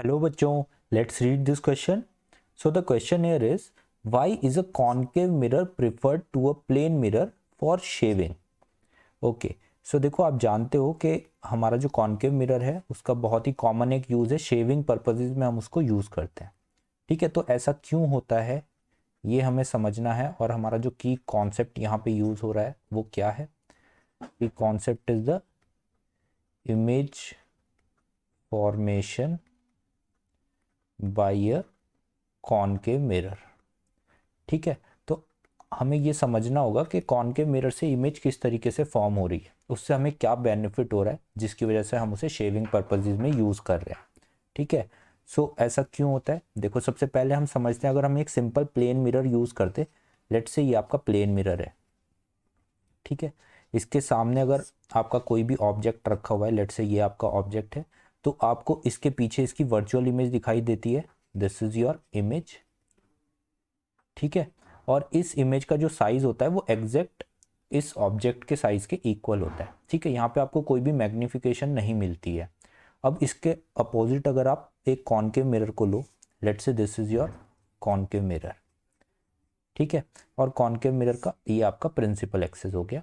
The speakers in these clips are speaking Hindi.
Hello bachon, let's read this question. So the question here is, why is a concave mirror preferred to a plane mirror for shaving? Okay so देखो, आप जानते हो कि हमारा जो कॉन्केव मिरर है उसका बहुत ही कॉमन एक यूज़ है, शेविंग पर्पसेस में हम उसको यूज़ करते हैं। ठीक है, तो ऐसा क्यों होता है ये हमें समझना है, और हमारा जो की कॉन्सेप्ट यहाँ पे यूज़ हो रहा है वो क्या है। की concept is the image formation by a concave mirror. ठीक है, तो हमें ये समझना होगा कि कॉन्केव मिरर से इमेज किस तरीके से फॉर्म हो रही है, उससे हमें क्या बेनिफिट हो रहा है जिसकी वजह से हम उसे शेविंग पर्पजेज में यूज़ कर रहे हैं। ठीक है, सो ऐसा क्यों होता है, देखो सबसे पहले हम समझते हैं, अगर हम एक सिंपल प्लेन मिरर यूज़ करते, लेट से ये आपका प्लेन मिरर है। ठीक है, इसके सामने अगर आपका कोई भी ऑब्जेक्ट रखा हुआ है, लेट से ये आपका ऑब्जेक्ट है, तो आपको इसके पीछे इसकी वर्चुअल इमेज दिखाई देती है, दिस इज योर इमेज। ठीक है, और इस इमेज का जो साइज होता है वो एग्जैक्ट इस ऑब्जेक्ट के साइज के इक्वल होता है। ठीक है, यहाँ पे आपको कोई भी मैग्निफिकेशन नहीं मिलती है। अब इसके अपोजिट अगर आप एक कॉन्केव मिरर को लो, let's say this is your concave mirror. ठीक है, और कॉन्केव मिरर का ये आपका प्रिंसिपल एक्सिस हो गया,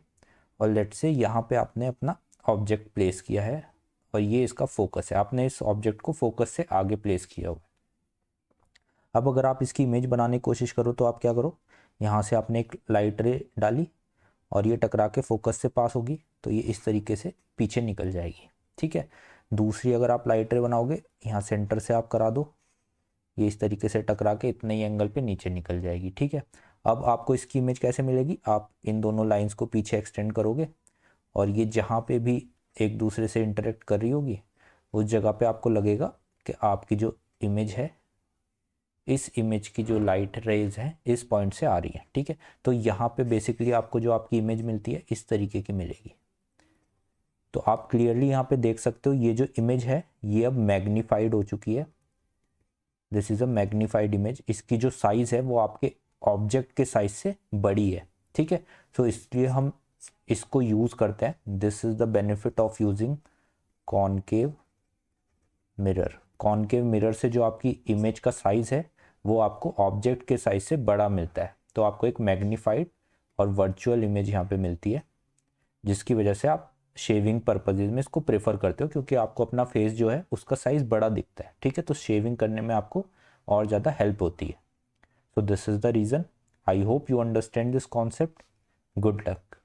और लेट्स से यहाँ पे आपने अपना ऑब्जेक्ट प्लेस किया है, और ये इसका फोकस है, आपने इस ऑब्जेक्ट को फोकस से आगे प्लेस किया हुआ है। अब अगर आप इसकी इमेज बनाने की कोशिश करो तो आप क्या करो, यहाँ से आपने एक लाइट रे डाली और ये टकरा के फोकस से पास होगी, तो ये इस तरीके से पीछे निकल जाएगी। ठीक है, दूसरी अगर आप लाइट रे बनाओगे, यहाँ सेंटर से आप करा दो, ये इस तरीके से टकरा के इतने ही एंगल पे नीचे निकल जाएगी। ठीक है, अब आपको इसकी इमेज कैसे मिलेगी, आप इन दोनों लाइंस को पीछे एक्सटेंड करोगे, और ये जहाँ पे भी एक दूसरे से इंटरेक्ट कर रही होगी उस जगह पे आपको लगेगा कि आपकी जो इमेज है, इस इमेज की जो लाइट रेज है इस पॉइंट से आ रही है। ठीक है, तो यहाँ पे बेसिकली आपको जो आपकी इमेज मिलती है इस तरीके की मिलेगी। तो आप क्लियरली यहाँ पे देख सकते हो, ये जो इमेज है ये अब मैग्नीफाइड हो चुकी है, this is a magnified image. इसकी जो साइज है वो आपके ऑब्जेक्ट के साइज से बड़ी है। ठीक है, तो इसलिए हम इसको यूज करते हैं, this is the benefit of using concave mirror. Concave mirror से जो आपकी इमेज का साइज है वो आपको ऑब्जेक्ट के साइज से बड़ा मिलता है, तो आपको एक मैग्नीफाइड और वर्चुअल इमेज यहाँ पे मिलती है, जिसकी वजह से आप शेविंग पर्पजेज में इसको प्रेफर करते हो, क्योंकि आपको अपना फेस जो है उसका साइज बड़ा दिखता है। ठीक है, तो शेविंग करने में आपको और ज़्यादा हेल्प होती है। So this is the reason. I hope you understand this concept. Good luck.